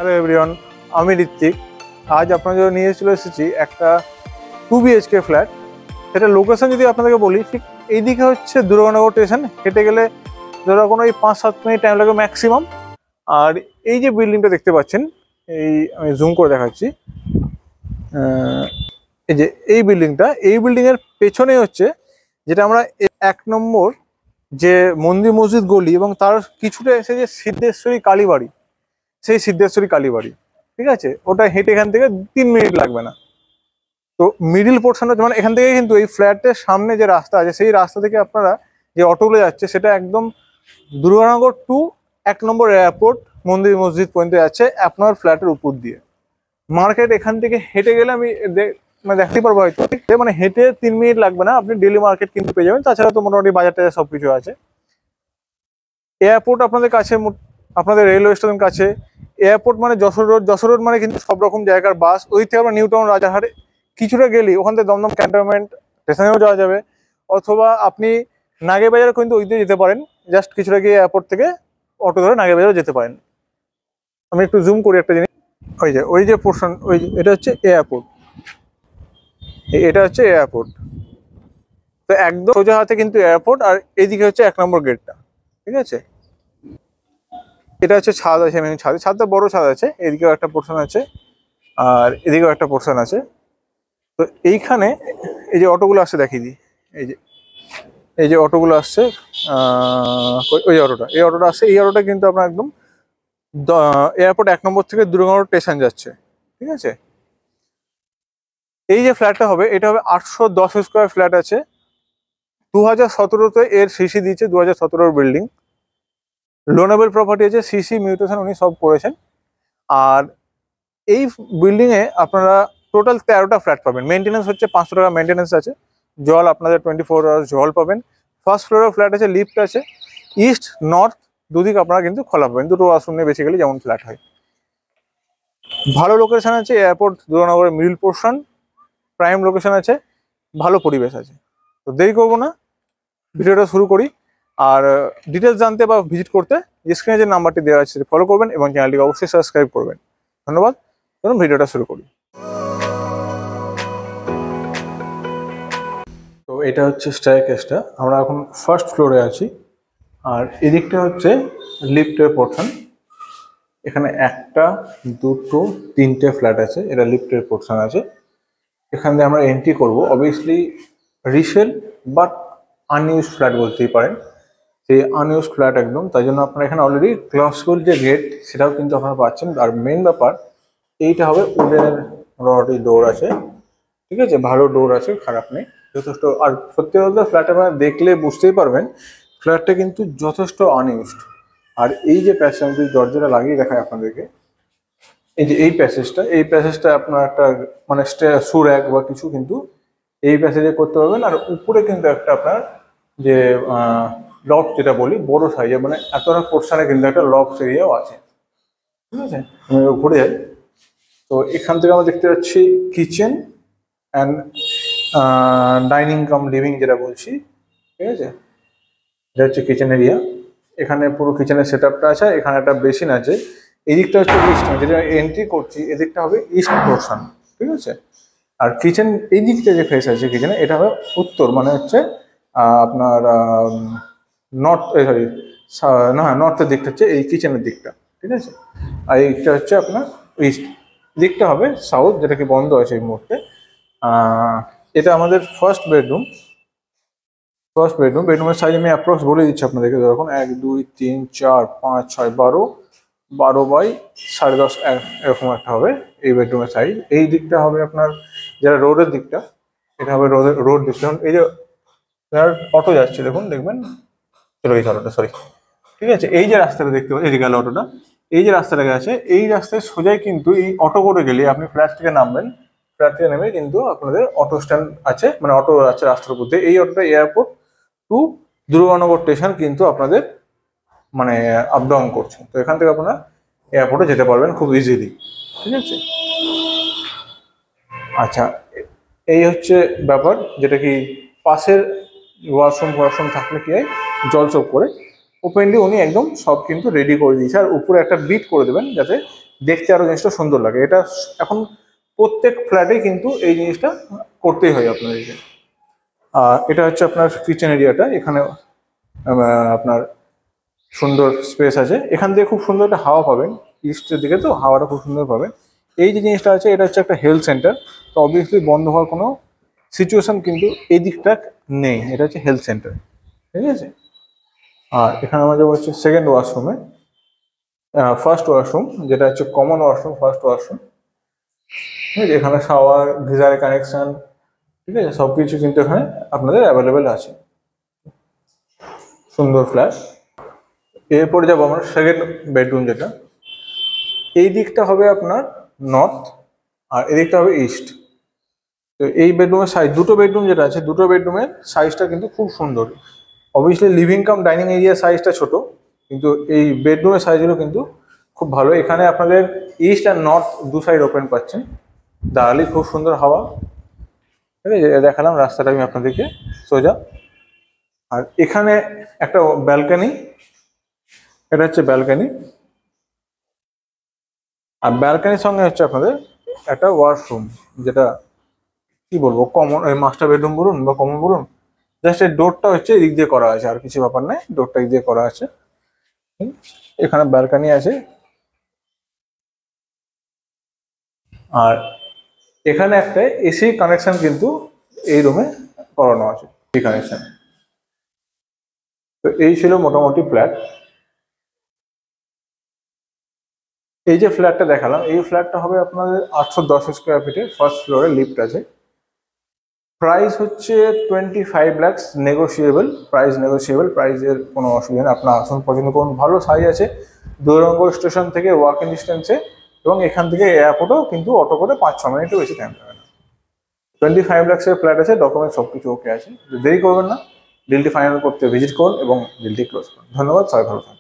Hello everyone, আমি ঋত্বিক। আজ আপনাদের জন্য নিয়ে চলে এসেছি একটা 2 BHK ফ্ল্যাট। সেটা লোকেশন যদি আপনাদেরকে বলি, ঠিক এইদিকে হচ্ছে দুর্গানগর স্টেশন। হেঁটে গেলে ধরো কোনো এই 5-7 মিনিট টাইম লাগে ম্যাক্সিমাম। আর এই যে বিল্ডিংটা দেখতে পাচ্ছেন, এই আমি জুম করে দেখাচ্ছি। এই যে এই বিল্ডিংয়ের পেছনে হচ্ছে যেটা আমরা 1 নম্বর যে মন্দির মসজিদ গলি এবং তার কিছুটা এসে যে সিদ্ধেশ্বরী কালীবাড়ি, সেই সিদ্ধেশ্বরী কালীবাড়ি, ঠিক আছে? ওটা হেঁটে এখান থেকে 3 মিনিট লাগবে না। তো মিডিল পোর্শনটা মানে এখান থেকে কিন্তু এই ফ্ল্যাটের সামনে যে রাস্তা আছে, সেই রাস্তা থেকে আপনারা যে অটোগুলো যাচ্ছে সেটা একদম দুর্গানগর টু 1 নম্বর এয়ারপোর্ট মন্দির মসজিদ পর্যন্ত যাচ্ছে আপনার ফ্ল্যাটের উপর দিয়ে। মার্কেট এখান থেকে হেঁটে গেলে আমি মানে দেখতে পারবো হয়তো, ঠিক মানে হেঁটে 3 মিনিট লাগবে না, আপনি ডেলি মার্কেট কিন্তু পেয়ে যাবেন। তাছাড়া তো মোটামুটি বাজার টাজার সবকিছু আছে। এয়ারপোর্ট আপনাদের কাছে, আপনাদের রেলওয়ে স্টেশন কাছে। এয়ারপোর্ট মানে যশোর রোড মানে কিন্তু সব রকম জায়গার বাস। ওই থেকে আমরা নিউ টাউন রাজারহাটে কিছুটা গেলেই ওখান থেকে দমদম ক্যান্টনমেন্ট স্টেশনেও যাওয়া যাবে, অথবা আপনি নাগেবাজারে কিন্তু ওই দিয়ে যেতে পারেন। জাস্ট কিছুটা গিয়ে এয়ারপোর্ট থেকে অটো ধরে নাগেবাজারও যেতে পারেন। আমি একটু জুম করি একটা জিনিস। ওই যে পোর্শন, এটা হচ্ছে এয়ারপোর্ট, এটা হচ্ছে এয়ারপোর্ট। তো একদম সোজা হাতে কিন্তু এয়ারপোর্ট, আর এইদিকে হচ্ছে 1 নম্বর গেটটা, ঠিক আছে? এটা হচ্ছে ছাদ আছে, মেন ছাদটা বড় ছাদ আছে। এদিকেও একটা পোর্শন আছে আর এদিকেও একটা পোর্শন আছে। তো এইখানে এই যে অটোগুলো আসছে দেখিয়ে দিই। এই যে অটোগুলো আসছে, ওই অটোটা আসছে। এই অটোটা কিন্তু আপনার একদম এয়ারপোর্ট 1 নম্বর থেকে দুর্গানগর স্টেশন যাচ্ছে, ঠিক আছে? এই যে ফ্ল্যাটটা হবে, এটা হবে 810 স্কোয়ার ফ্ল্যাট আছে। 2017-তে এর সিসি দিয়েছে, 2017-র বিল্ডিং। লোনেবল প্রপার্টি আছে, সিসি মিউটেশন উনি সব করেছেন। আর এই বিল্ডিংয়ে আপনারা টোটাল 13টা ফ্ল্যাট পাবেন। মেনটেন্যান্স হচ্ছে 500 টাকা মেনটেন্যান্স আছে। জল আপনাদের 24 আওয়ার্স জল পাবেন। ফার্স্ট ফ্লোরে ফ্ল্যাট আছে, লিফট আছে। ইস্ট নর্থ দুদিক আপনারা কিন্তু খোলা পাবেন, দুটো ওয়াশরুম নিয়ে বেসিক্যালি যেমন ফ্ল্যাট হয়। ভালো লোকেশন আছে, এয়ারপোর্ট দুর্গানগরের মিডল পোর্শন, প্রাইম লোকেশন আছে, ভালো পরিবেশ আছে। তো দেরি করবো না, ভিডিওটা শুরু করি। আর ডিটেলস জানতে বা ভিজিট করতে স্ক্রিনে যে নাম্বারটি দেওয়া আছে ফলো করবেন এবং চ্যানেলটিকে অবশ্যই সাবস্ক্রাইব করবেন। ধন্যবাদ। চলুন ভিডিওটা শুরু করি। তো এটা হচ্ছে স্টেয়ারকেসটা। আমরা এখন ফার্স্ট ফ্লোরে আছি, আর এদিকটা হচ্ছে লিফটের পোর্শন। এখানে 1টা 2টো 3টে ফ্ল্যাট আছে, এটা লিফটের পোর্শন আছে। এখান দিয়ে আমরা এন্ট্রি করব। Obviously resale but unused flat বলতেই পারেন। সেই আনইউজ ফ্ল্যাট একদম, তাই জন্য আপনারা এখানে অলরেডি গ্লাসফুল যে গেট সেটাও কিন্তু আপনারা পাচ্ছেন। আর মেন ব্যাপার এইটা হবে উডেনের রডি ডোর আছে, ঠিক আছে? ভালো ডোর আছে, খারাপ নেই, যথেষ্ট। আর সত্যি বলতে ফ্ল্যাট আপনারা দেখলে বুঝতেই পারবেন ফ্ল্যাটটা কিন্তু যথেষ্ট আনইউজড। আর এই যে প্যাসেজ, আমি যদি দরজাটা লাগিয়ে দেখাই আপনাদেরকে, এই যে এই প্যাসেজটা আপনার একটা মানে শু র্যাক বা কিছু কিন্তু এই প্যাসেজে করতে পারবেন। আর উপরে কিন্তু একটা আপনার যে লফট যেটা বলি বড় সাইজে, মানে এতটা পোর্শনে কিন্তু একটা লফট এরিয়াও আছে, ঠিক আছে? আমি ঘুরে যাই। তো এখান থেকে আমরা দেখতে পাচ্ছি kitchen and dining come living যেটা বলছি, ঠিক আছে? এটা হচ্ছে কিচেন এরিয়া। এখানে পুরো কিচেনের সেট আপটা আছে। এখানে একটা বেসিন আছে। এদিকটা হচ্ছে ইস্ট, যেটা এন্ট্রি করছি এদিকটা হবে ইস্ট পোর্শন, ঠিক আছে? আর কিচেন এই দিকটা যে ফেস আছে কিচেনে, এটা হবে উত্তর, মানে হচ্ছে আপনার নর্থ, সরি না, নর্থের দিকটা হচ্ছে এই কিচেনের দিকটা, ঠিক আছে? আর এইটা হচ্ছে আপনার ইস্ট দিকটা হবে সাউথ, যেটা কি বন্ধ আছে এই মুহূর্তে। এটা আমাদের ফার্স্ট বেডরুমের সাইজ আমি অ্যাপ্রক্স বলে দিচ্ছি আপনাদেরকে। দেখুন 1 2 3 4 5 6 12 বাই 10.5 এরকম একটা হবে এই বেডরুমের সাইজ। এই দিকটা হবে আপনার যারা রোডের দিকটা, এটা হবে রোড দিকটা। এই যে অটো যাচ্ছে দেখবেন চলে গেছে অটোটা, সরি, ঠিক আছে? এই যে রাস্তাটা দেখতে পাচ্ছেন, এই যে গেল অটোটা, এই যে রাস্তাটা গেছে, এই রাস্তায় সোজাই কিন্তু এই অটো করে গেলে আপনি ফ্ল্যাট থেকে নামবেন। ফ্ল্যাট থেকে নেমে কিন্তু আপনাদের অটো স্ট্যান্ড আছে, মানে অটো আছে রাস্তার উপর দিয়ে। এই অটোটা এয়ারপোর্ট টু দুর্গানগর স্টেশন কিন্তু আপনাদের মানে আপ ডাউন করছে। তো এখান থেকে আপনারা এয়ারপোর্টে যেতে পারবেন খুব ইজিলি, ঠিক আছে? আচ্ছা, এই হচ্ছে ব্যাপার, যেটা কি পাশের ওয়াশরুম থাকলে কি হয়, জল চোখ করে ওপেনলি উনি একদম সব কিন্তু রেডি করে দিয়েছে। আর উপরে একটা বিট করে দেবেন যাতে দেখতে আরো জিনিসটা সুন্দর লাগে। এটা এখন প্রত্যেক ফ্ল্যাটে কিন্তু এই জিনিসটা করতেই হয় আপনাদেরকে। আর এটা হচ্ছে আপনার কিচেন এরিয়াটা। এখানে আপনার সুন্দর স্পেস আছে, এখান থেকে খুব সুন্দর একটা হাওয়া পাবেন, ইস্টের দিকে তো হাওয়াটা খুব সুন্দর পাবেন। এই যে জিনিসটা আছে এটা হচ্ছে একটা হেলথ সেন্টার, তো অবভিয়াসলি বন্ধ হওয়ার কোনো সিচুয়েশন কিন্তু এই দিকটা নেই, এটা হচ্ছে হেলথ সেন্টার, ঠিক আছে। আর এখানে আমাদের হচ্ছে সেকেন্ড ওয়াশরুমে, ফার্স্ট ওয়াশরুম যেটা হচ্ছে কমন ওয়াশরুম, ফার্স্ট ওয়াশরুম, ঠিক আছে। এখানে শাওয়ার, গিজারের কানেকশন, ঠিক আছে, সব কিছু কিন্তু এখানে আপনাদের অ্যাভেলেবেল আছে। সুন্দর ফ্ল্যাট। এরপরে যাবো আমরা সেকেন্ড বেডরুম, যেটা এই দিকটা হবে আপনার নর্থ আর এদিকটা হবে ইস্ট। তো এই বেডরুমের সাইজ, দুটো বেডরুম যেটা আছে, দুটো বেডরুমের সাইজটা কিন্তু খুব সুন্দর। অবভিয়াসলি লিভিং কাম ডাইনিং এরিয়ার সাইজটা ছোট, কিন্তু এই বেডরুমের সাইজগুলো কিন্তু খুব ভালো। এখানে আপনাদের ইস্ট আর নর্থ দু সাইড ওপেন পাচ্ছেন, দাঁড়ালেই খুব সুন্দর হাওয়া, ঠিক আছে। দেখালাম রাস্তাটা আমি আপনাদেরকে সোজা। আর এখানে একটা ব্যালকানি, এটা হচ্ছে ব্যালকানি, আর ব্যালকানির সঙ্গে হচ্ছে আপনাদের একটা ওয়াশরুম, যেটা কি বলবো কমন, ওই মাস্টার বেডরুম বলুন বা কমন বলুন, জাস্ট এই ডোরটা হচ্ছে এদিক দিয়ে করা আছে, আর কিছু ব্যাপার নাই, ডোরটা এদিক দিয়ে করা আছে। এখানে ব্যালকানি আছে, আর এখানে একটা এসি কানেকশন কিন্তু এই রুমে করানো আছে, এসি কানেকশন। তো এই ছিল মোটামুটি ফ্ল্যাট। এই যে ফ্ল্যাটটা দেখালাম, এই ফ্ল্যাটটা হবে আপনাদের 810 স্কোয়ার ফিটে, ফার্স্ট ফ্লোরে, লিফট আছে। প্রাইস হচ্ছে 25 lakhs, নেগোসিয়েবল প্রাইস, নেগোসিয়েবল প্রাইসের কোনো অসুবিধা নেই। আপনার আসুন, পছন্দ করুন, ভালো সাইজ আছে, দৌড়ঙ্গ স্টেশন থেকে ওয়াকিং ডিস্টেন্সে, এবং এখান থেকে এয়ারপোর্টও কিন্তু অটো করে 5-6 মিনিটও বেশি টাইম লাগে না। 25 lakhs-এর ফ্ল্যাট আছে, ডকুমেন্ট সব কিছু ওকে আছে, দেরি করবেন না, ডিলটি ফাইনাল করতে ভিজিট করুন এবং ডিলটি ক্লোজ করুন। ধন্যবাদ, সবাই ভালো থাকুন।